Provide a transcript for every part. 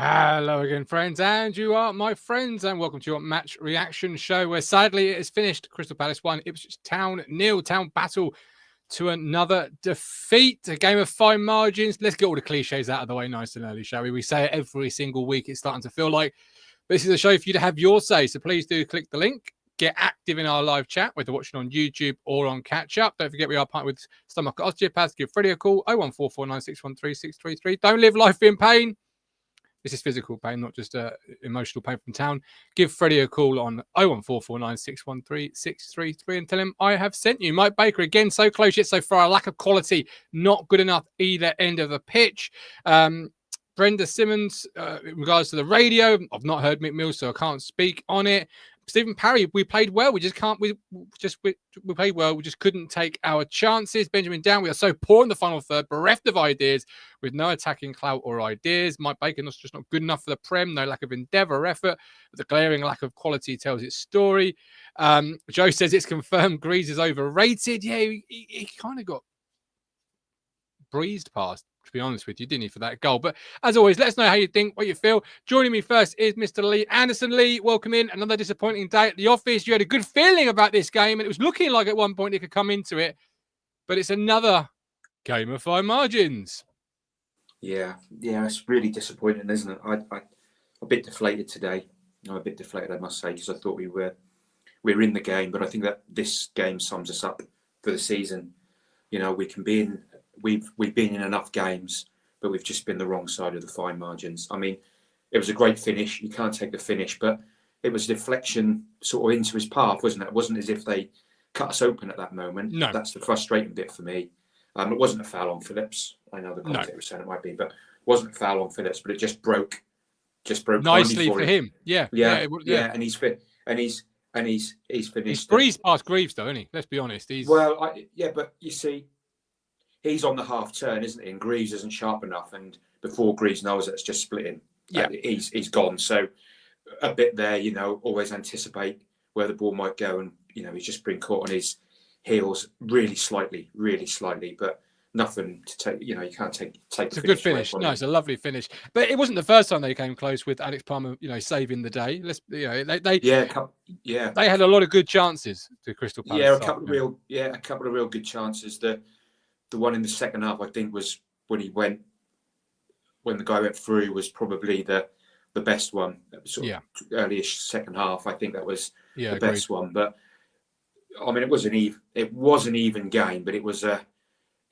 Hello again, friends, and you are my friends, and welcome to your match reaction show where sadly it is finished. Crystal Palace 1, Ipswich Town 0. Town battle to another defeat. A game of fine margins. Let's get all the cliches out of the way nice and early, shall we? We say it every single week. It's starting to feel like this is a show for you to have your say. So please do click the link. Get active in our live chat, whether watching on YouTube or on catch up. Don't forget we are partnered with Stowmarket Osteopaths. Give Freddie a call 01449613633. Don't live life in pain. This is physical pain, not just emotional pain from town. Give Freddie a call on 01449613633 and tell him I have sent you. Mike Baker, again, so close yet so far. A lack of quality, not good enough either end of the pitch. Brenda Simmons, in regards to the radio, I've not heard Mick Mills, so I can't speak on it. Stephen Parry, we played well. We just can't. We played well. We just couldn't take our chances. Benjamin Down, we are so poor in the final third, bereft of ideas, with no attacking clout or ideas. Mike Bacon was just not good enough for the Prem. No lack of endeavour or effort. But the glaring lack of quality tells its story. Joe says it's confirmed Greaves is overrated. Yeah, he kind of got breezed past, to be honest with you, didn't he, for that goal? But as always, let us know how you think, what you feel. Joining me first is Mr. Lee Anderson. Lee, welcome in. Another disappointing day at the office. You had a good feeling about this game, and it was looking like at one point it could come into it, but it's another game of fine margins. Yeah, it's really disappointing, isn't it? I'm a bit deflated today. I'm a bit deflated, I must say, because I thought we were in the game, but I think that this game sums us up for the season. You know, we can be in. We've been in enough games, but we've just been the wrong side of the fine margins. I mean, it was a great finish. You can't take the finish, but it was a deflection sort of into his path, wasn't it? It wasn't as if they cut us open at that moment. No. That's the frustrating bit for me. It wasn't a foul on Phillips. I know the commentator was saying it might be, but it wasn't a foul on Phillips, but it just broke nicely for him. Yeah. And he's fit, and he's finished. He's breezed past Greaves, though, isn't he? Let's be honest. But you see, he's on the half turn, isn't he? And Greaves isn't sharp enough. And before Greaves knows it, it's just splitting. Yeah, he's gone. So a bit there, you know, always anticipate where the ball might go, and you know he's just been caught on his heels really slightly, but nothing to take. You know, you can't take. It's a good finish. No, it's a lovely finish. But it wasn't the first time they came close with Alex Palmer, you know, saving the day. They had a lot of good chances to Crystal Palace. Yeah, a couple of real good chances. The one in the second half, I think, was when the guy went through, was probably the best one. Sort of early-ish second half. I think that was the best one. But I mean, it was an even game, but it was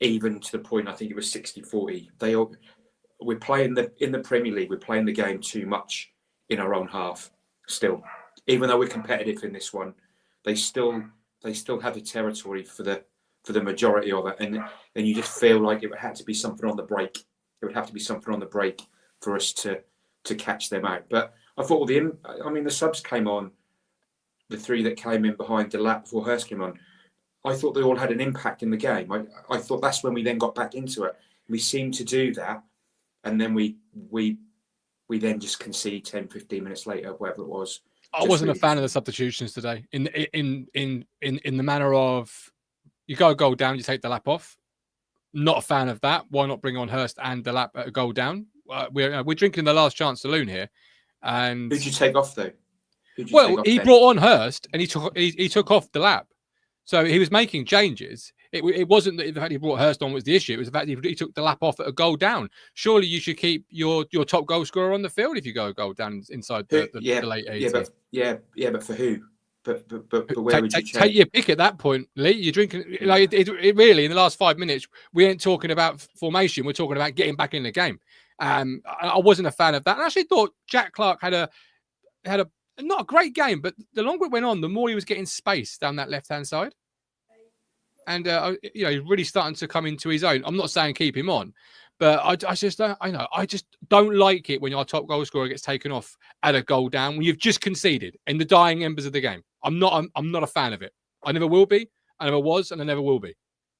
even to the point. I think it was 60-40. We're playing in the Premier League. We're playing the game too much in our own half. Still, even though we're competitive in this one, they still have the territory for the majority of it, and you just feel like it would have to be something on the break. It would have to be something on the break for us to catch them out. But I thought the subs came on, the three that came in behind Delap before Hurst came on. I thought they all had an impact in the game. I thought that's when we then got back into it. We seemed to do that, and then we then just concede 10, 15 minutes later, whatever it was. I wasn't a fan of the substitutions today. In the manner of, you go a goal down, you take the lap off. Not a fan of that. Why not bring on Hurst and the lap at a goal down? We're drinking the last chance saloon here. And who'd you take off though? He brought on Hurst and he took off the lap. So he was making changes. It wasn't that the fact he brought Hurst on was the issue. It was the fact that he took the lap off at a goal down. Surely you should keep your top goal scorer on the field if you go a goal down inside the late 80s. But for who? But where would you take your pick at that point, Lee? You're drinking like it really in the last 5 minutes. We ain't talking about formation. We're talking about getting back in the game. I wasn't a fan of that. I actually thought Jack Clark had a not a great game, but the longer it went on, the more he was getting space down that left-hand side. And, he's really starting to come into his own. I'm not saying keep him on, but I just don't like it when your top goal scorer gets taken off at a goal down when you've just conceded in the dying embers of the game. I'm not a fan of it. I never will be. I never was, and I never will be.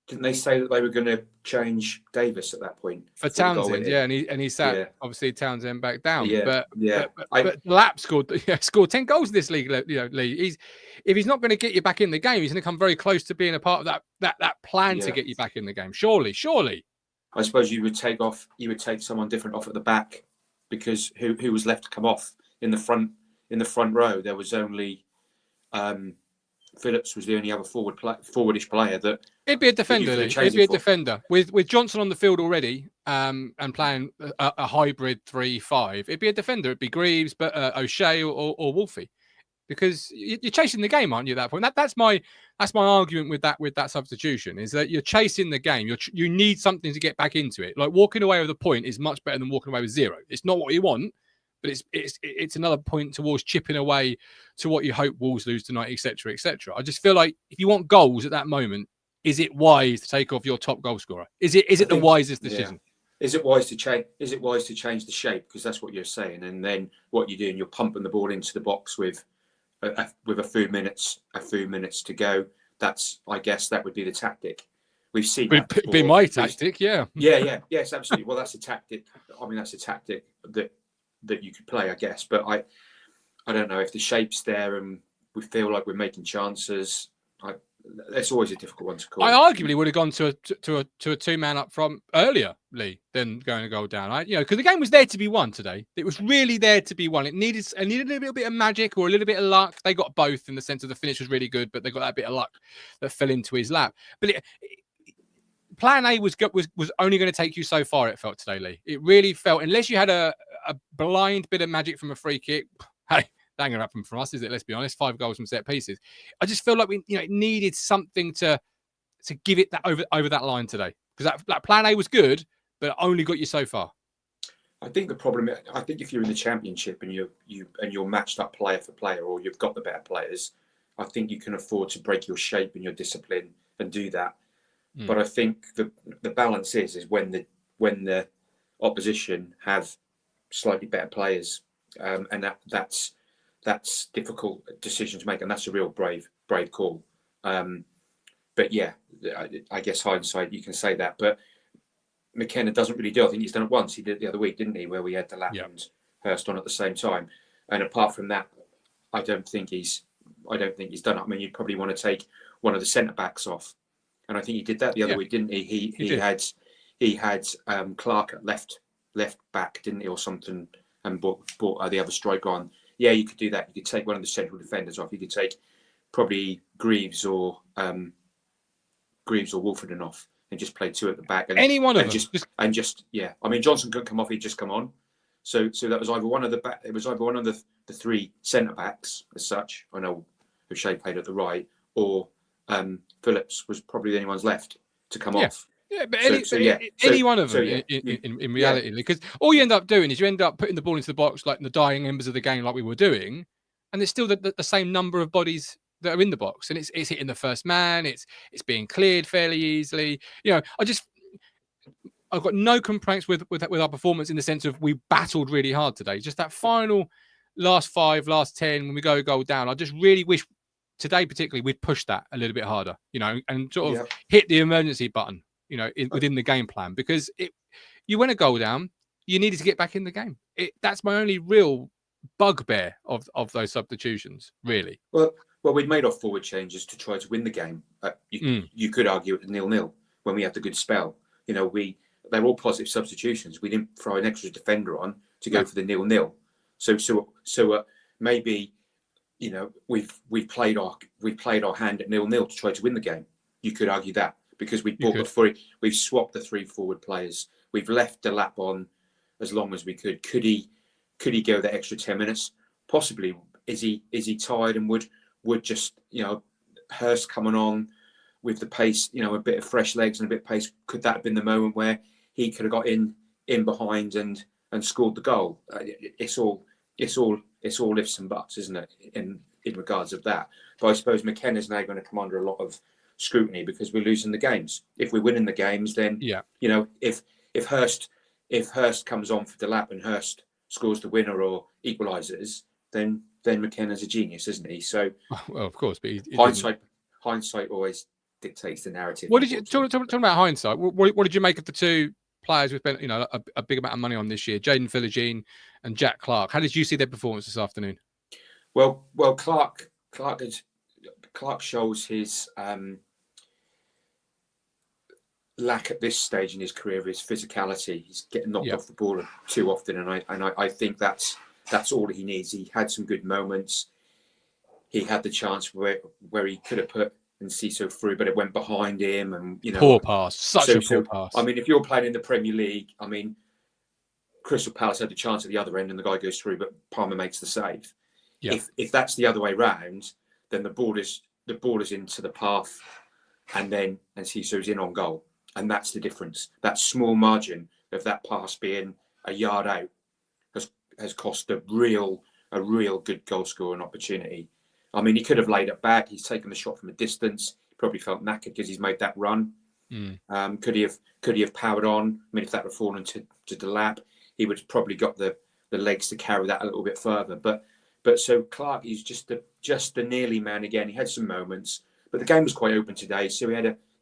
Didn't they say that they were going to change Davis at that point for Townsend? Yeah, and he sat obviously Townsend back down. But Lap scored 10 goals in this league. Lee. If he's not going to get you back in the game, he's going to come very close to being a part of that plan to get you back in the game. Surely. I suppose you would take someone different off at the back because who was left to come off in the front row? There was only Phillips was the only other forwardish player that. It'd be a defender, Lee. It'd be a defender with Johnson on the field already, and playing a hybrid 3-5. It'd be a defender. It'd be Greaves, but O'Shea or Wolfie, because you're chasing the game, aren't you? At that point, that's my argument with that substitution, is that you're chasing the game. You need something to get back into it. Like, walking away with a point is much better than walking away with 0. It's not what you want, but it's another point towards chipping away to what you hope Wolves lose tonight, etc., etc. I just feel like if you want goals at that moment, is it wise to take off your top goal scorer? Is it the wisest decision? Yeah. Is it wise to change? Is it wise to change the shape? Because that's what you're saying. And then what you're doing, you're pumping the ball into the box with a few minutes to go. That's, I guess, that would be the tactic. We've seen that before. Be my tactic, yeah. Yes, absolutely. Well, that's a tactic. I mean, that's a tactic that you could play, I guess. But I don't know if the shape's there and we feel like we're making chances. That's always a difficult one to call. I arguably would have gone to a 2-man up front earlier, Lee, than going a goal down. Because the game was there to be won today. It was really there to be won. It needed a little bit of magic or a little bit of luck. They got both, in the sense of the finish was really good, but they got that bit of luck that fell into his lap. But Plan A was only going to take you so far, it felt today, Lee. It really felt, unless you had a blind bit of magic from a free kick, hey, that ain't going to happen from us, is it? Let's be honest. 5 goals from set pieces. I just feel like it needed something to give it that over that line today, because that Plan A was good, but it only got you so far. I think the problem, I think if you're in the Championship and you're matched up player for player, or you've got the better players, I think you can afford to break your shape and your discipline and do that. But I think the balance is when the opposition have slightly better players, and that's difficult decision to make, and that's a real brave call. But yeah, I guess hindsight, you can say that. But McKenna doesn't really do. I think he's done it once. He did it the other week, didn't he? Where we had the Lap and Hurst on at the same time. And apart from that, I don't think he's done it. I mean, you'd probably want to take one of the centre backs off, and I think he did that the other week, didn't he? He had Clark at left back, didn't he, or something, and brought the other striker on. Yeah, you could do that. You could take one of the central defenders off. You could take probably Greaves or Wolfenden off, and just play 2 at the back. And, any one of them. I mean, Johnson couldn't come off. He'd just come on. So that was either one of the back. It was either one of the 3 centre backs as such. I know O'Shea played at the right, or Phillips was probably the only ones left to come off. Yeah, but any one of them in reality, because all you end up doing is you end up putting the ball into the box like in the dying embers of the game, like we were doing, and there's still the same number of bodies that are in the box, and it's hitting the first man, it's being cleared fairly easily. I've got no complaints with our performance, in the sense of we battled really hard today. Just that final last 5, last 10, when we go a goal down, I just really wish today particularly we'd push that a little bit harder, and sort of hit the emergency button, within the game plan, because you went a goal down, you needed to get back in the game. That's my only real bugbear of those substitutions, really. Well, we'd made our forward changes to try to win the game. You could argue it was 0-0 when we had the good spell. They're all positive substitutions. We didn't throw an extra defender on to go for the 0-0. So maybe we've played our hand at 0-0 to try to win the game. You could argue that, because we've swapped the 3 forward players. We've left the Lap on as long as we could. Could he go the extra 10 minutes? Possibly. Is he tired and would just Hurst coming on with the pace, a bit of fresh legs and a bit of pace? Could that have been the moment where he could have got in behind and scored the goal? It's all ifs and buts, isn't it, in regards of that? But I suppose McKenna's now going to come under a lot of scrutiny because we're losing the games. If we're winning the games, then if Hurst comes on for the Lap and Hurst scores the winner or equalises, then McKenna's a genius, isn't he? So, well, of course, but hindsight always dictates the narrative. What did you talk about hindsight? What did you make of the 2 players we spent a big amount of money on this year, Jaden Philogene and Jack Clark? How did you see their performance this afternoon? Well, Clark shows his lack at this stage in his career of his physicality. He's getting knocked off the ball too often, and I think that's all he needs. He had some good moments. He had the chance where he could have put Enciso through, but it went behind him, and poor pass, such a poor pass. I mean, if you're playing in the Premier League, I mean, Crystal Palace had the chance at the other end, and the guy goes through, but Palmer makes the save. Yeah. If that's the other way round, then the ball is into the path, and then Enciso's in on goal, and that's the difference. That small margin of that pass being a yard out has cost a real good goal scoring opportunity. I mean, he could have laid it back. He's taken the shot from a distance. He probably felt knackered because he's made that run. Could he have powered on? I mean, if that had fallen to Delap, he would have probably got the legs to carry that a little bit further. But so Clark, he's just the nearly man again. He had some moments, but the game was quite open today, so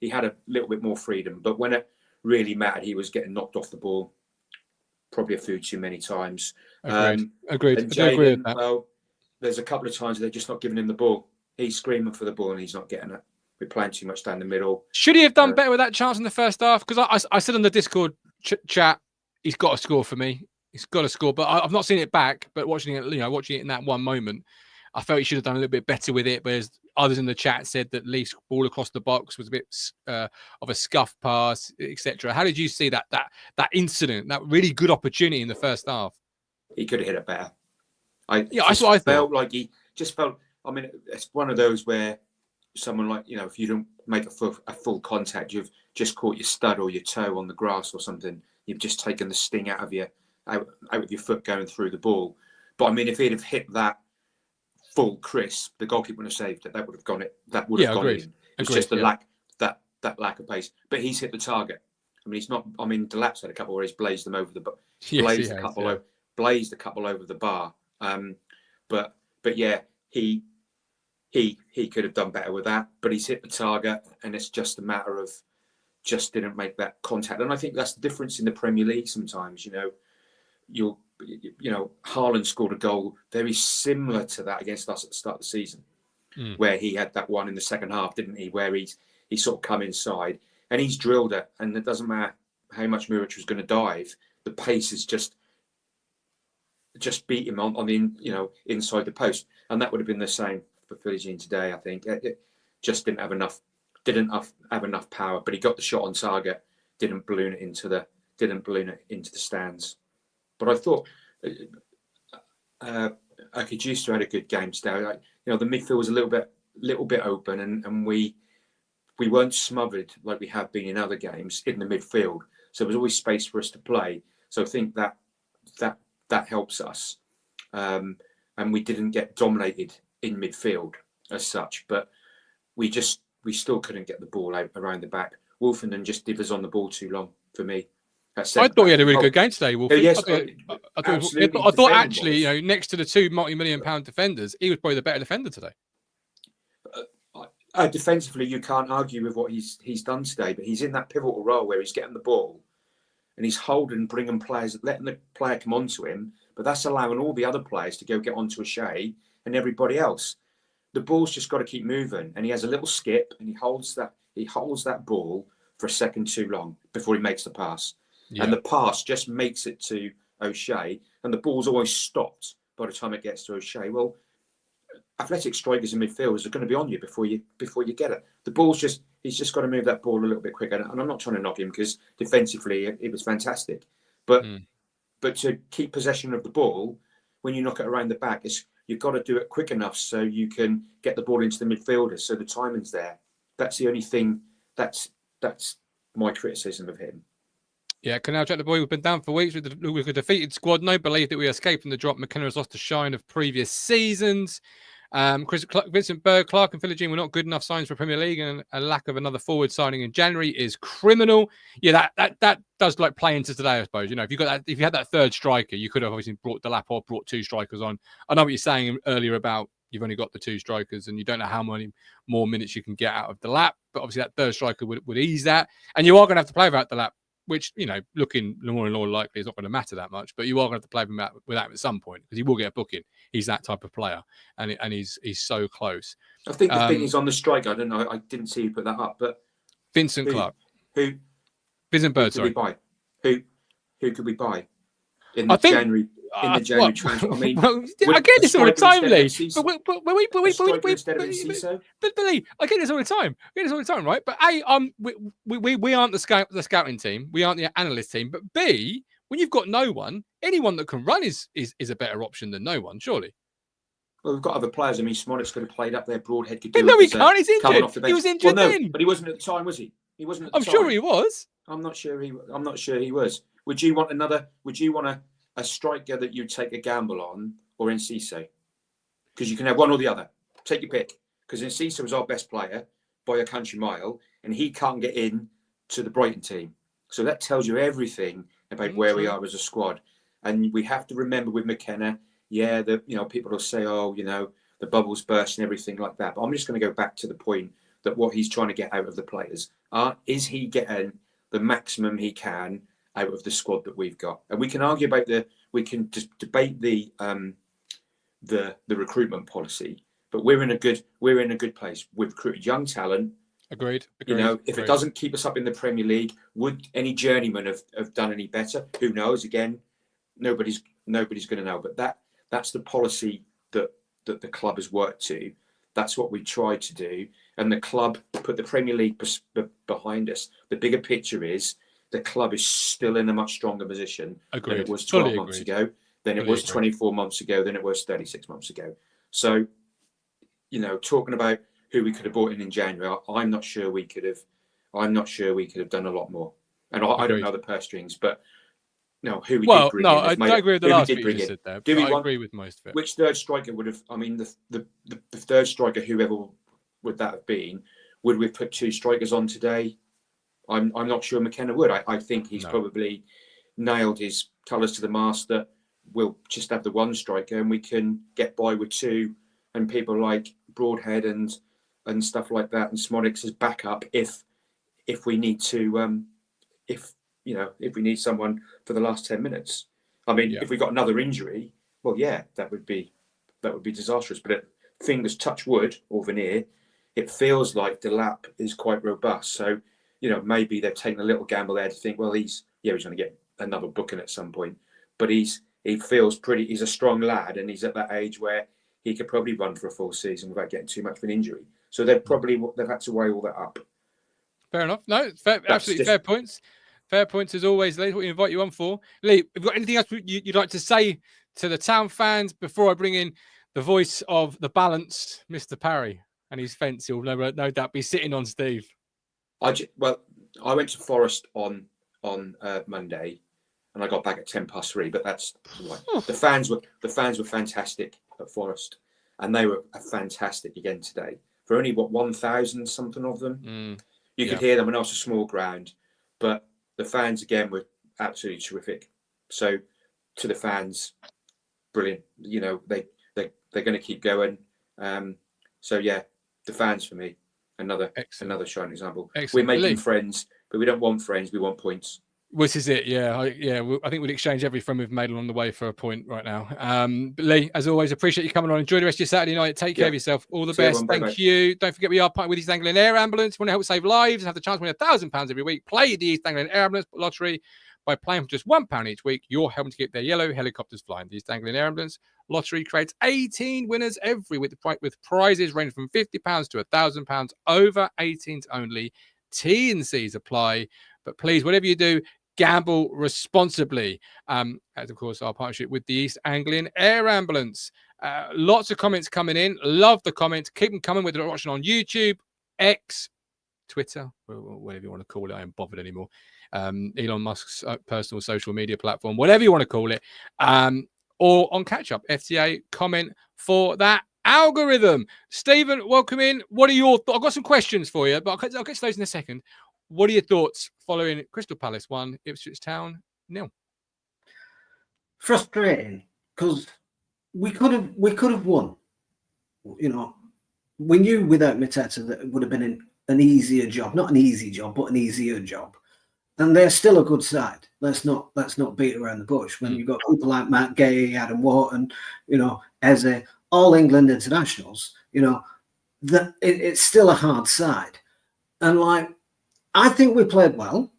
he had a little bit more freedom. But when it really mattered, he was getting knocked off the ball probably a few too many times. Agreed. And Jayden, well, there's a couple of times they're just not giving him the ball. He's screaming for the ball and he's not getting it. We're playing too much down the middle. Should he have done better with that chance in the first half? Because I said on the Discord chat, he's got to score for me. He's got to score, but I've not seen it back. But watching it in that one moment, I felt he should have done a little bit better with it. Whereas others in the chat said that Leaf's ball across the box was a bit of a scuff pass, etc. How did you see that incident, that really good opportunity in the first half? He could have hit it better. That's what I felt like. He just felt. I mean, it's one of those where someone like if you don't make a full contact, you've just caught your stud or your toe on the grass or something. You've just taken the sting out of your foot going through the ball. But I mean, if he'd have hit that full crisp, the goalkeeper would have saved it. That would have gone it. That would have gone in. It's just the lack that lack of pace. But he's hit the target. I mean, he's not. I mean, Delap's had a couple where he's blazed them over the blazed a couple over the bar. But yeah, he could have done better with that. But he's hit the target, and it's just a matter of just didn't make that contact. And I think that's the difference in the Premier League. Sometimes Haaland scored a goal very similar to that against us at the start of the season, where he had that one in the second half, didn't he? Where he sort of come inside and he's drilled it, and it doesn't matter how much Muric was going to dive, the pace is just beat him on the inside the post, and that would have been the same for Philogene today. I think it just didn't have enough power, but he got the shot on target, didn't balloon it into the stands. But I thought Akajusta had a good game today. The midfield was a little bit open, and we weren't smothered like we have been in other games in the midfield. So there was always space for us to play. So I think that helps us, and we didn't get dominated in midfield as such. But we still couldn't get the ball out around the back. Wolfenden just divers on the ball too long for me. I thought he had a really good game today, Wolfenden. Yes, I thought actually, next to the two multi-million-pound defenders, he was probably the better defender today. Defensively, you can't argue with what he's done today, but he's in that pivotal role where he's getting the ball and he's holding, bringing players, letting the player come onto him, but that's allowing all the other players to go get onto O'Shea and everybody else. The ball's just got to keep moving, and he has a little skip and he holds that ball for a second too long before he makes the pass. Yeah. And the pass just makes it to O'Shea, and the ball's always stopped by the time it gets to O'Shea. Well, athletic strikers and midfielders are going to be on you before you get it. The ball's he's just got to move that ball a little bit quicker. And I'm not trying to knock him because defensively it was fantastic. But to keep possession of the ball, when you knock it around the back, you've got to do it quick enough so you can get the ball into the midfielders, so the timing's there. That's the only thing. That's my criticism of him. Yeah, Canal Jack the boy, we've been down for weeks with a defeated squad. No belief that we escaped from the drop. McKenna has lost the shine of previous seasons. Vincent Berg, Clark and Philogene were not good enough signs for Premier League, and a lack of another forward signing in January is criminal. Yeah, that does play into today, I suppose. If you had that third striker, you could have obviously brought Delap or brought two strikers on. I know what you're saying earlier about you've only got the two strikers and you don't know how many more minutes you can get out of Delap, but obviously that third striker would ease that, and you are going to have to play without Delap, which, looking more and more likely is not going to matter that much, but you are going to have to play without him at some point because he will get a booking. He's that type of player, and he's so close. I think the thing is on the striker. I don't know. I didn't see you put that up, but Vincent Clark, who Vincent Bird, sorry. Who could we buy in the January? In the January transfer, I mean, I get this all the time, Lee. But Lee, I get this all the time. Right? But A, we aren't the scouting team. We aren't the analyst team. But B, when you've got no one, anyone that can run is a better option than no one, surely. Well, we've got other players. I mean, Smollett's could have played up there. Broadhead could do it. No, he can't. He's injured. He was injured then. But he wasn't at the time, was he? He wasn't at the time. I'm sure he was. I'm not sure he was. Would you want a striker that you'd take a gamble on, or Enciso? Because you can have one or the other. Take your pick. Because Enciso was our best player by a country mile, and he can't get in to the Brighton team. So that tells you everything about where we are as a squad. And we have to remember with McKenna, people will say, the bubbles burst and everything like that. But I'm just going to go back to the point that what he's trying to get out of the players. Is he getting the maximum he can out of the squad that we've got? And we can argue about we can just debate the recruitment policy, but we're in a good place. We've recruited young talent. Agreed. If it doesn't keep us up in the Premier League, would any journeyman have done any better? Who knows? Again, nobody's going to know. But that's the policy that the club has worked to. That's what we tried to do, and the club put the Premier League behind us. The bigger picture is the club is still in a much stronger position than it was 12 months ago, than it was 24 months ago, than it was 36 months ago. So, talking about who we could have brought in January, I'm not sure we could have done a lot more. And I don't know the purse strings, but who we did bring in. I don't agree with the last bit you just said there. I agree with most of it. Which third striker would have? I mean, the third striker, whoever would that have been? Would we have put two strikers on today? I'm not sure McKenna would. I think he's probably nailed his colours to the mast that we'll just have the one striker and we can get by with two, and people like Broadhead and stuff like that, and Smollett's as backup if we need to if we need someone for the last 10 minutes. I mean, if we got another injury, well, that would be disastrous. But fingers touch wood or veneer, it feels like Delap is quite robust. So, maybe they're taking a little gamble there to think, well, he's going to get another booking at some point. But he feels he's a strong lad, and he's at that age where he could probably run for a full season without getting too much of an injury. So they've had to weigh all that up. Fair enough. No, absolutely fair points. Fair points as always, Lee. What we invite you on for. Lee, have you got anything else you'd like to say to the town fans before I bring in the voice of the balance, Mr. Parry, and his fence? He'll no doubt be sitting on Steve. I went to Forest on Monday, and I got back at 3:10. But that's right. The fans were fantastic at Forest, and they were fantastic again today. For only 1,000 something of them, you could hear them, and it was a small ground, but the fans again were absolutely terrific. So to the fans, brilliant. They're going to keep going. The fans for me, another shining example. Excellent. We're making friends, but we don't want friends. We want points. This is it. I think we'd exchange every friend we've made along the way for a point right now. But Lee, as always, appreciate you coming on. Enjoy the rest of your Saturday night. Take care of yourself. All the best. Thank you. Don't forget we are partnered with East Anglian Air Ambulance. Want to help save lives and have the chance to win £1,000 every week? Play the East Anglian Air Ambulance Lottery. By playing for just £1 each week, you're helping to keep their yellow helicopters flying. The East Anglian Air Ambulance Lottery creates 18 winners every week with prizes ranging from £50 to £1,000. Over 18s only. T&Cs apply. But please, whatever you do, gamble responsibly. As of course, our partnership with the East Anglian Air Ambulance. Lots of comments coming in. Love the comments. Keep them coming, whether you're watching on YouTube, X, Twitter, whatever you want to call it. I ain't bothered anymore. Elon Musk's personal social media platform, whatever you want to call it, or on Catch Up, FTA, comment for that algorithm. Stephen, welcome in. What are your thoughts? I've got some questions for you, but I'll get to those in a second. What are your thoughts following Crystal Palace 1, Ipswich Town 0? Frustrating, because we could have won. We knew without Mateta that it would have been an easier job, not an easy job, but an easier job. And they're still a good side. Let's not beat around the bush. When you've got people like Matt Gay, Adam Wharton, Eze, all England internationals, it's still a hard side. And I think we played well.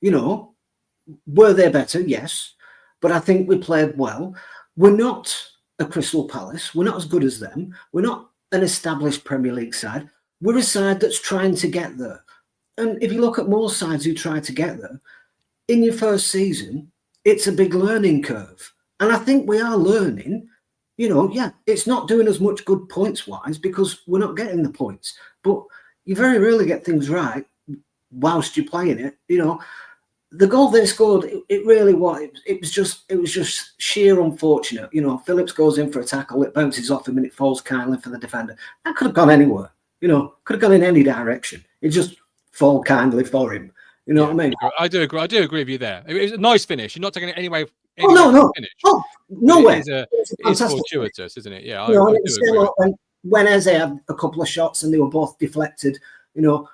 were they better? Yes. But I think we played well. We're not a Crystal Palace. We're not as good as them. We're not an established Premier League side. We're a side that's trying to get there. And if you look at most sides who try to get there, in your first season, it's a big learning curve. And I think we are learning. It's not doing as much good points-wise because we're not getting the points. But you very rarely get things right whilst you're playing it. The goal they scored, it really was. It was just sheer unfortunate. Phillips goes in for a tackle, it bounces off him, and it falls kindly for the defender. That could have gone anywhere. Could have gone in any direction. It just fall kindly for him. You know what I mean? I do agree with you there. It was a nice finish. You're not taking it anyway. No. Finish. Oh, no way. It's fortuitous, isn't it? Yeah, when Eze had a couple of shots and they were both deflected, and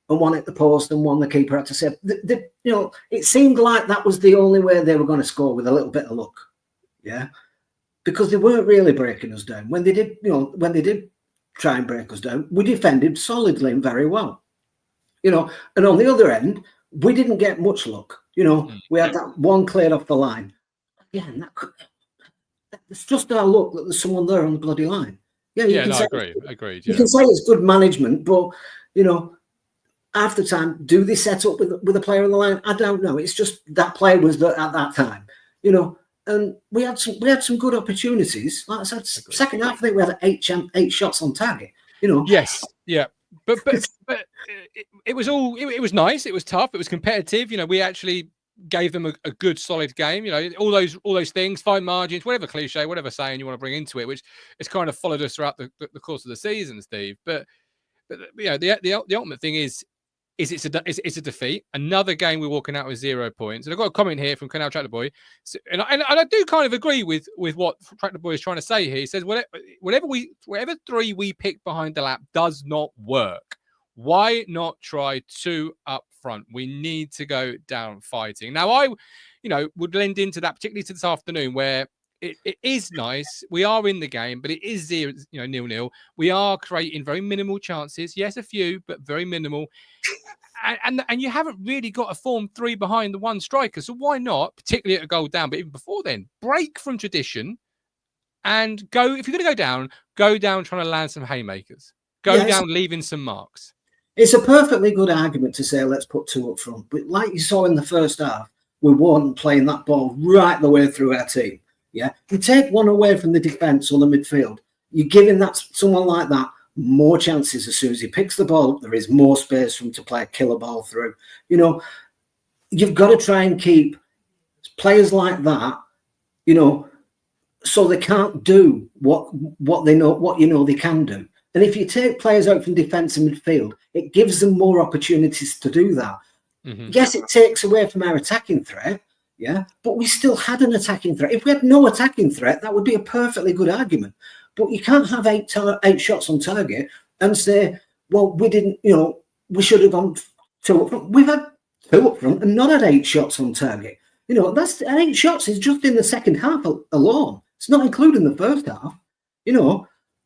one at the post and one the keeper had to save. It seemed like that was the only way they were going to score with a little bit of luck. Yeah, because they weren't really breaking us down. When they did try and break us down, we defended solidly and very well. And on the other end, we didn't get much luck. We had that one cleared off the line. Again, it's just our luck that there's someone there on the bloody line. Yeah, I agree. Agreed. You can say it's good management, but after time, do they set up with a player on the line? I don't know. It's just that player was there at that time. And we had some good opportunities. Like I said, second half, I think we had eight shots on target. Yes, yeah. But it was nice. It was tough. It was competitive. We actually gave them a good solid game. All those things, fine margins, whatever cliche, whatever saying you want to bring into it, which has kind of followed us throughout the course of the season, Steve. But the ultimate thing is it's a defeat. Another game we're walking out with 0 points. And I've got a comment here from Canal Tractor Boy, and I do kind of agree with what Tractor Boy is trying to say here. He says whatever three we pick behind the lap does not work. Why not try two up front? We need to go down fighting. Now, I would lend into that, particularly to this afternoon, where it is nice. We are in the game, but it is 0-0. We are creating very minimal chances. Yes, a few, but very minimal. And you haven't really got a form three behind the one striker. So why not, particularly at a goal down, but even before then, break from tradition and go. If you're going to go down trying to land some haymakers. Go down leaving some marks. It's a perfectly good argument to say let's put two up front. But like you saw in the first half, we weren't playing that ball right the way through our team. Yeah, you take one away from the defence or the midfield, you're giving someone like that more chances. As soon as he picks the ball up, there is more space for him to play a killer ball through. You've got to try and keep players like that, so they can't do what they know they can do. And if you take players out from defence and midfield, it gives them more opportunities to do that. Mm-hmm. Yes, it takes away from our attacking threat. Yeah, but we still had an attacking threat. If we had no attacking threat, that would be a perfectly good argument. But you can't have eight shots on target and say, well, we didn't, we should have gone two up front. We've had two up front and not had 8 shots on target. That's 8 shots is just in the second half alone. It's not including the first half,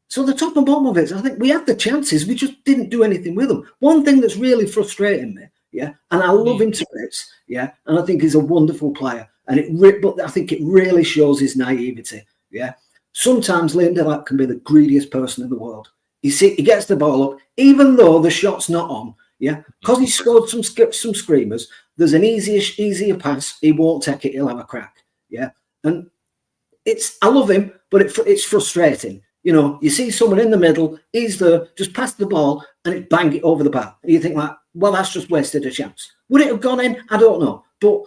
So the top and bottom of it, I think we had the chances. We just didn't do anything with them. One thing that's really frustrating me, yeah, and I love him to bits, yeah, and I think he's a wonderful player, but I think it really shows his naivety, yeah. Sometimes Liam Delap can be the greediest person in the world. He gets the ball up, even though the shot's not on, yeah, because he scored some screamers. There's an easier pass. He won't take it. He'll have a crack, yeah. And I love him, but it's frustrating. You see someone in the middle, he's there, just pass the ball, and it bang it over the bar. And you think well, that's just wasted a chance. Would it have gone in? I don't know. But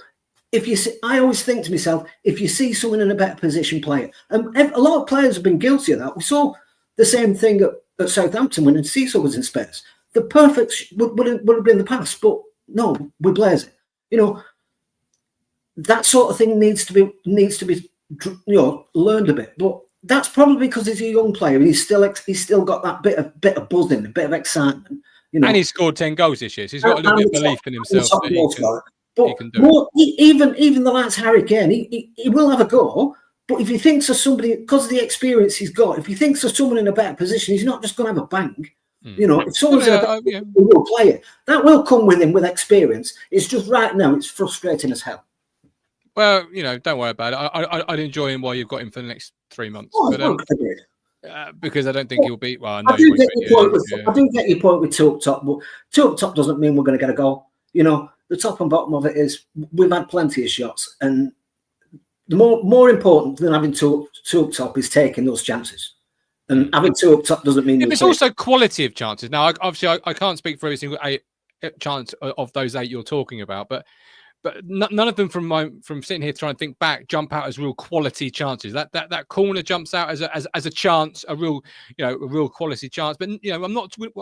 I always think to myself, if you see someone in a better position, play it. And a lot of players have been guilty of that. We saw the same thing at Southampton when Cecil was in space. The perfect would have been the pass, but no, we blaze it. That sort of thing needs to be learned a bit. But that's probably because he's a young player and he's still got that bit of buzz in, a bit of excitement. And he's scored 10 goals this year, so he's got a little bit of belief in himself that he can do it. Even the lads Harry Kane, he will have a go. But if he thinks of somebody, because of the experience he's got, if he thinks of someone in a better position, he's not just going to have a bang. You know, if someone's we will play it. That will come with him with experience. It's just right now, it's frustrating as hell. Well, you know, don't worry about it. I'd enjoy him while you've got him for the next 3 months. Oh, but, because I don't think he'll beat. Well, I do get your point with Talk Top, but Talk Top doesn't mean we're going to get a goal. You know, the top and bottom of it is we've had plenty of shots, and the more important than having Talk Top is taking those chances. And having two up top doesn't mean it's also quality of chances. Now, obviously, I can't speak for every single chance of those 8 you're talking about, but none of them from sitting here trying to think back jump out as real quality chances. That corner jumps out as a chance, a real quality chance. But you know,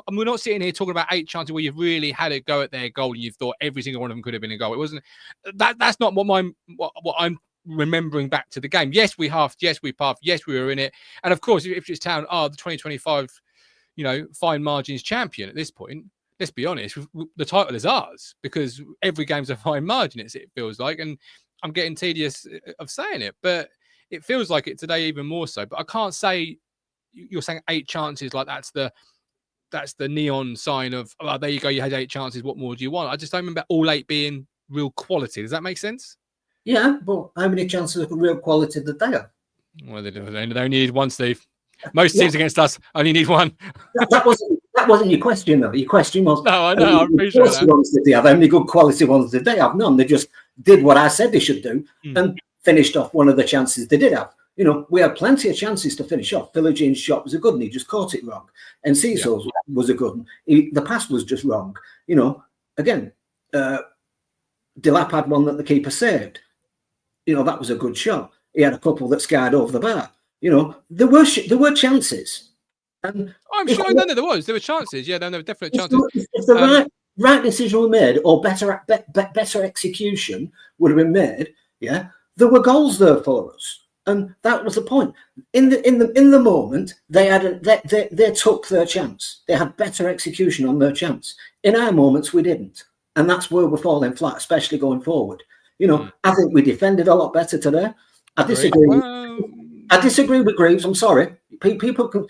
we're not sitting here talking about 8 chances where you've really had a go at their goal and you've thought every single one of them could have been a goal. It wasn't that's not what I'm remembering back to the game. Yes, we halved. Yes, we puffed. Yes, we were in it. And of course, Ipswich Town are the 2025, fine margins champion at this point. Let's be honest, the title is ours because every game's a fine margin. It feels like, and I'm getting tedious of saying it, but it feels like it today even more so. But I can't say you're saying 8 chances like that's the neon sign of, oh, there you go, you had 8 chances. What more do you want? I just don't remember all 8 being real quality. Does that make sense? Yeah, but how many chances of real quality did they have? Well, they only need 1, Steve. Most teams against us only need 1. That wasn't your question, though. Your question was, no, I know. I appreciate that. Ones did they have? How many good quality ones did they have? None. They just did what I said they should do and finished off one of the chances they did have. You know, we had plenty of chances to finish off. Philogene shot was a good one. He just caught it wrong. And Cecil's was a good one. The pass was just wrong. You know, again, Delap had one that the keeper saved. You know, that was a good shot. He had a couple that skied over the bar. You know, there were chances. And I'm sure there were chances. Yeah, there were definite chances. If the right decision were made, or better execution would have been made, there were goals there for us, and that was the point. In the moment, they took their chance. They had better execution on their chance. In our moments, we didn't, and that's where we're falling flat, especially going forward. You know, I think we defended a lot better today. I disagree. I disagree with Greaves. I'm sorry. People can.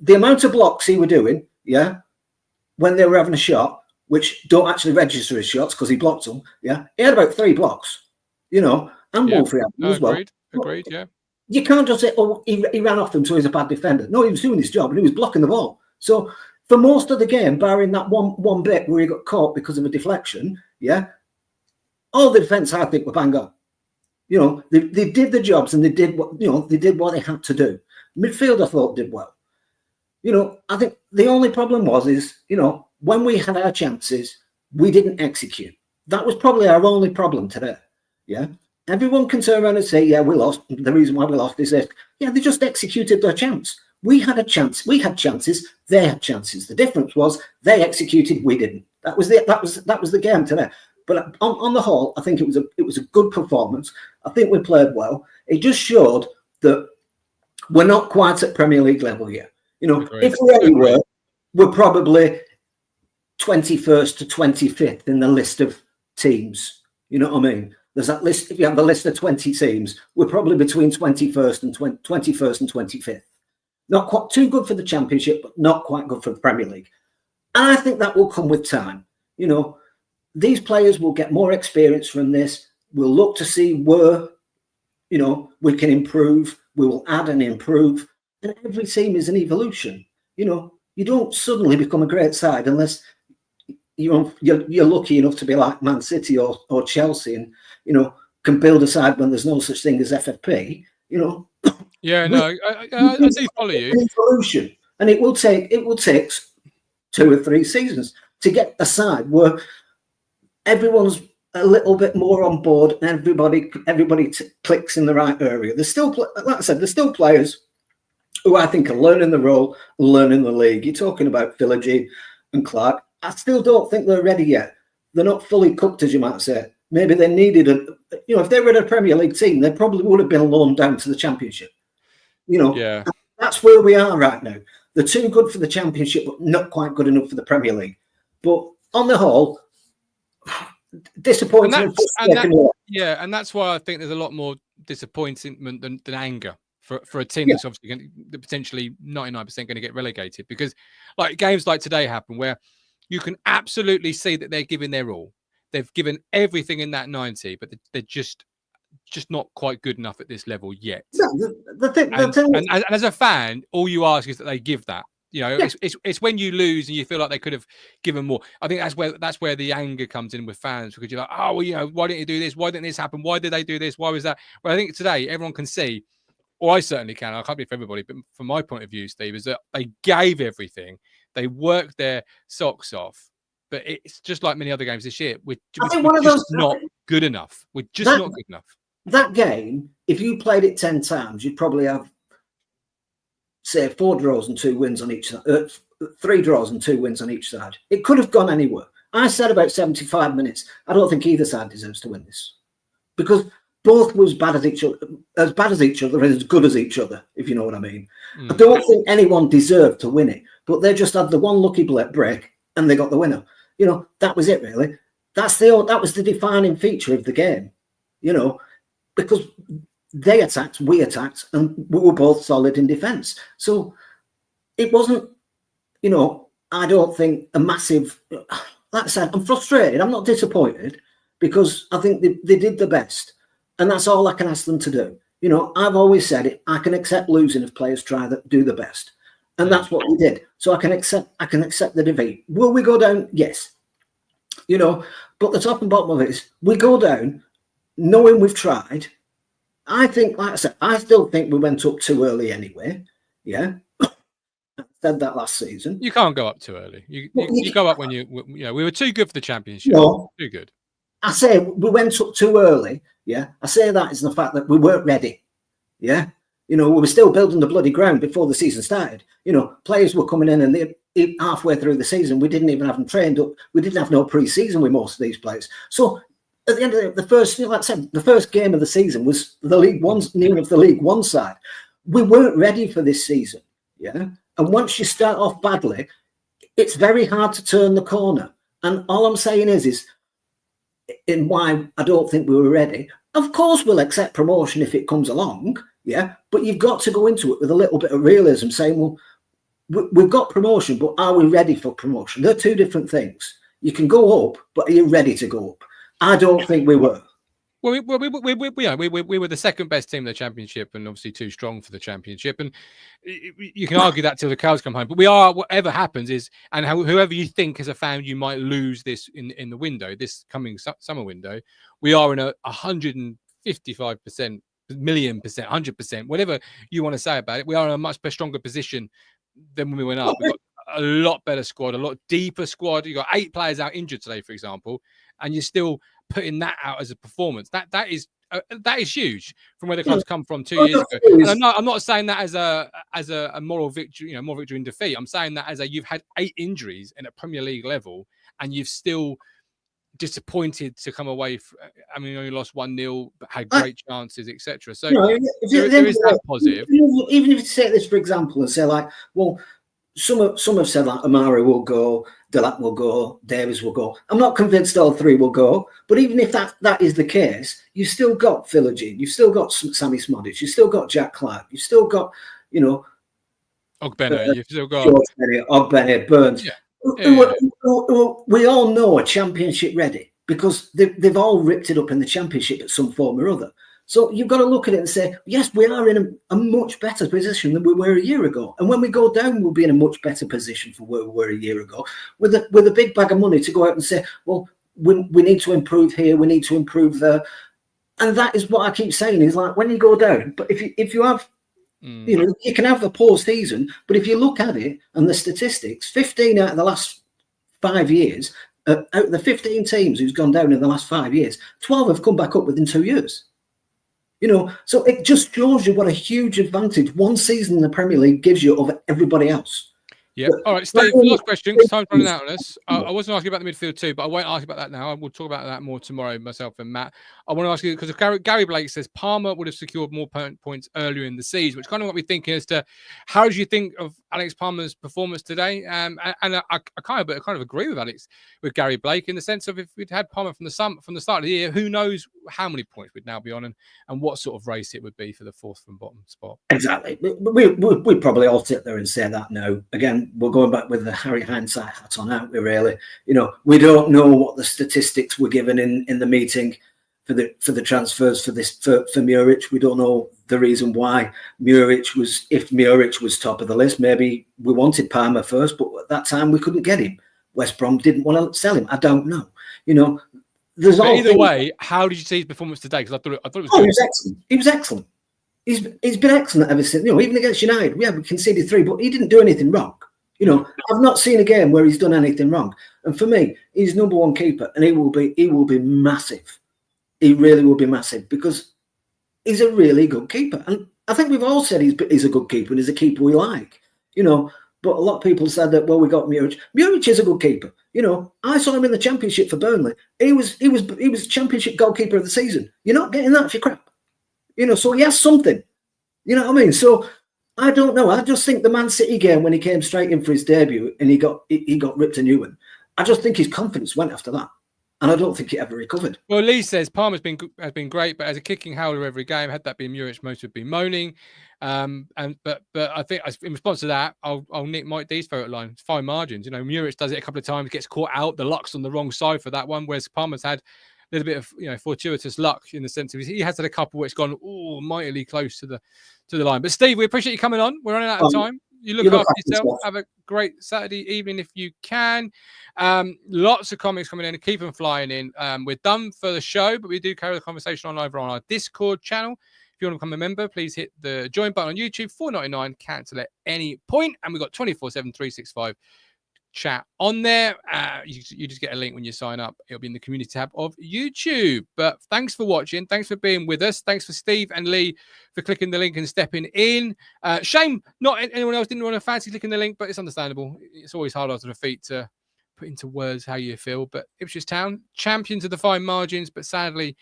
The amount of blocks he were doing, when they were having a shot, which don't actually register as shots because he blocked them, he had about 3 blocks, and Wolfie had them as well. Agreed, yeah. You can't just say, oh, he ran off them, so he's a bad defender. No, he was doing his job and he was blocking the ball. So for most of the game, barring that one bit where he got caught because of a deflection, all the defence, I think, were bang on. You know, they did the jobs and they did what they had to do. Midfield, I thought, did well. You know, I think the only problem is, when we had our chances, we didn't execute. That was probably our only problem today. Yeah. Everyone can turn around and say, we lost. The reason why we lost is this. Yeah, they just executed their chance. We had a chance. We had chances. They had chances. The difference was they executed. We didn't. That was the game today. But on the whole, I think it was a good performance. I think we played well. It just showed that we're not quite at Premier League level yet. You know, if we really were, we're probably 21st to 25th in the list of teams. You know what I mean? There's that list. If you have the list of 20 teams, we're probably between 21st and 25th. Not quite too good for the Championship, but not quite good for the Premier League. And I think that will come with time. You know, these players will get more experience from this. We'll look to see where, we can improve. We will add and improve. And every team is an evolution. You know, you don't suddenly become a great side unless you're lucky enough to be like Man City or Chelsea and, can build a side when there's no such thing as FFP, Yeah, no, I do follow you. Evolution. And it will take 2 or 3 seasons to get a side where everyone's a little bit more on board and everybody clicks in the right area. There's still, like I said, there's still players who I think are learning the role, learning the league. You're talking about Philogene and Clark. I still don't think they're ready yet. They're not fully cooked, as you might say. Maybe they needed if they were in a Premier League team, they probably would have been loaned down to the Championship. That's where we are right now. They're too good for the Championship, but not quite good enough for the Premier League. But on the whole, disappointing. And that's why I think there's a lot more disappointment than anger for a team that's obviously going to potentially 99% going to get relegated, because like games like today happen where you can absolutely see that they're giving their all. They've given everything in that 90, but they're just not quite good enough at this level yet. And as a fan, all you ask is that they give that. You know, it's when you lose and you feel like they could have given more. I think that's where the anger comes in with fans, because you're like, oh, well, you know, why didn't you do this? Why didn't this happen? Why did they do this? Why was that? Well, I think today everyone can see, or I certainly can. I can't be for everybody, but from my point of view, Steve, is that they gave everything. They worked their socks off. But it's just like many other games this year. We're just not good enough. We're just not good enough. That game, if you played it 10 times, you'd probably have, say, 4 draws and 2 wins on each side. 3 draws and 2 wins on each side. It could have gone anywhere. I said about 75 minutes, I don't think either side deserves to win this, because both were as bad as each other, and as good as each other, if you know what I mean. I don't think anyone deserved to win it, but they just had the one lucky break and they got the winner. You know, that was it, really. That was the defining feature of the game, you know, because they attacked, we attacked, and we were both solid in defence. So it wasn't, you know, I don't think a massive, like I said, I'm frustrated. I'm not disappointed, because I think they did the best. And that's all I can ask them to do. You know, I've always said it. I can accept losing if players try to do the best. And that's what we did. So I can accept the defeat. Will we go down? Yes. You know, but the top and bottom of it is we go down knowing we've tried. I think, like I said, I still think we went up too early anyway. Yeah. I said that last season. You can't go up too early. You go up when you know, we were too good for the championship. No, too good. I say we went up too early. Yeah. I say that is the fact that we weren't ready. Yeah. You know, we were still building the bloody ground before the season started. You know, players were coming in and halfway through the season, we didn't even have them trained up. We didn't have no pre-season with most of these players. So at the end of the first, like I said, the first game of the season was the League One, near of the League One side. We weren't ready for this season. Yeah. And once you start off badly, it's very hard to turn the corner. And all I'm saying is in why I don't think we were ready. Of course, we'll accept promotion if it comes along. Yeah. But you've got to go into it with a little bit of realism, saying, well, we've got promotion, but are we ready for promotion? They're two different things. You can go up, but are you ready to go up? I don't think we were. Well, we were the second best team in the championship, and obviously too strong for the championship. And you can argue that till the cows come home. But we are, whatever happens is, and whoever you think as a fan you might lose this in the window, this coming summer window, we are in a 155%, million percent, 100%, whatever you want to say about it. We are in a much stronger position than when we went up. We've got a lot better squad, a lot deeper squad. You got 8 players out injured today, for example, and you're still putting that out as a performance. That is huge from where the club's come from 2 years ago. And I'm not saying that as a moral victory, you know, moral victory in defeat. I'm saying that as you've had 8 injuries in a Premier League level, and you've still disappointed to come away. I mean, you only lost 1-0, but had great chances, etc. So there is that positive. Even if you take this for example and say, like, well, some have said like Amari will go, Delap will go, Davies will go. I'm not convinced all 3 will go, but even if that is the case, you've still got Philogene, you've still got Sammy Smodic, you've still got Jack Clark, you've still got, you know, Ogbene, you've still got Ogbene, Burns. Yeah. We all know are championship ready, because they've all ripped it up in the championship at some form or other. So you've got to look at it and say, yes, we are in a much better position than we were a year ago. And when we go down, we'll be in a much better position for where we were a year ago, with a big bag of money to go out and say, well, we need to improve here, we need to improve there. And that is what I keep saying, is like, when you go down, but if you have, you know, you can have the poor season, but if you look at it and the statistics, 15 out of the last 5 years, out of the 15 teams who's gone down in the last 5 years, 12 have come back up within 2 years. You know, so it just shows you what a huge advantage one season in the Premier League gives you over everybody else. Yeah. All right, Steve, last question, because time's running out on us. I wasn't asking about the midfield too, but I won't ask about that now. I will talk about that more tomorrow, myself and Matt. I want to ask you, because Gary Blake says Palmer would have secured more points earlier in the season, which kind of got me thinking as to how do you think of Alex Palmer's performance today? And I kind of agree with Gary Blake in the sense of if we'd had Palmer from the start of the year, who knows how many points we'd now be on and what sort of race it would be for the fourth from bottom spot. Exactly. We probably all sit there and say that now. Again, we're going back with the Harry hindsight hat on, aren't we, really? We don't know what the statistics were given in the meeting for the transfers for Muric. We don't know the reason why if Muric was top of the list, maybe we wanted Palmer first, but at that time we couldn't get him. West Brom didn't want to sell him. I don't know. There's all either way, how did you see his performance today? Because I thought it was good. He was excellent. He was excellent. He's been excellent ever since. Even against United, we conceded 3, but he didn't do anything wrong. I've not seen a game where he's done anything wrong. And for me, he's number one keeper, and he will be massive. He really will be massive because he's a really good keeper. And I think we've all said he's a good keeper and he's a keeper we like. But a lot of people said that, well, we got Muric. Muric is a good keeper. I saw him in the Championship for Burnley. He was Championship goalkeeper of the season. You're not getting that for crap. So he has something. You know what I mean? So I don't know. I just think the Man City game when he came straight in for his debut and he got ripped a new one, I just think his confidence went after that. And I don't think it ever recovered. Well, Lee says Palmer's has been great, but as a kicking howler every game, had that been Muric, most would be moaning. But I think in response to that, I'll nick Mike D's photo line. It's fine margins. Muric does it a couple of times, gets caught out. The luck's on the wrong side for that one, whereas Palmer's had a little bit of fortuitous luck in the sense of he has had a couple where it's gone mightily close to the line. But Steve, we appreciate you coming on. We're running out of time. You look after yourself. Have a great Saturday evening if you can. Lots of comments coming in and keep them flying in. We're done for the show, but we do carry the conversation on over on our Discord channel. If you want to become a member, please hit the join button on YouTube. $4.99, cancel at any point. And we've got 24/7, 365 chat on there. You just get a link when you sign up. It'll be in the community tab of YouTube. But thanks for watching. Thanks for being with us. Thanks for Steve and Lee for clicking the link and stepping in. Shame not anyone else didn't want to fancy clicking the link, but it's understandable. It's always hard after defeat to put into words how you feel. But Ipswich Town, champions of the fine margins, but sadly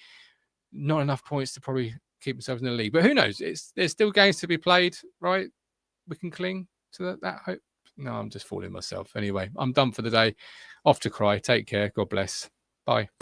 not enough points to probably keep themselves in the league. But who knows? There's still games to be played, right? We can cling to that hope. No, I'm just fooling myself. Anyway, I'm done for the day. Off to cry. Take care. God bless. Bye.